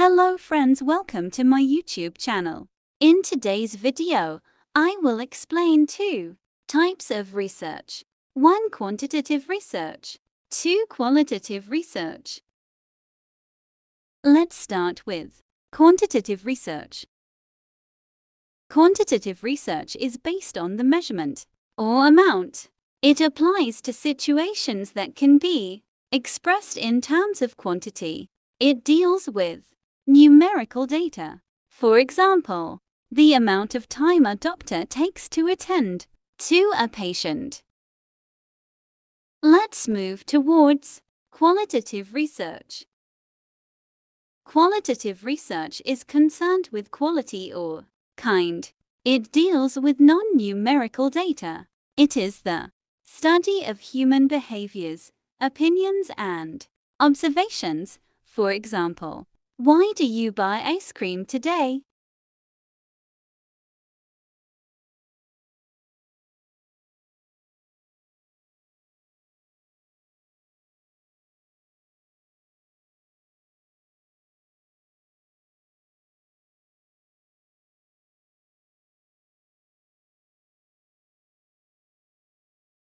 Hello friends, welcome to my YouTube channel. In today's video, I will explain 2 types of research. 1. Quantitative research. 2. Qualitative research. Let's start with quantitative research. Quantitative research is based on the measurement or amount. It applies to situations that can be expressed in terms of quantity. It deals with numerical data. For example, the amount of time a doctor takes to attend to a patient. Let's move towards qualitative research. Qualitative research is concerned with quality or kind. It deals with non-numerical data. It is the study of human behaviors, opinions, and observations. For example, why do you buy ice cream today?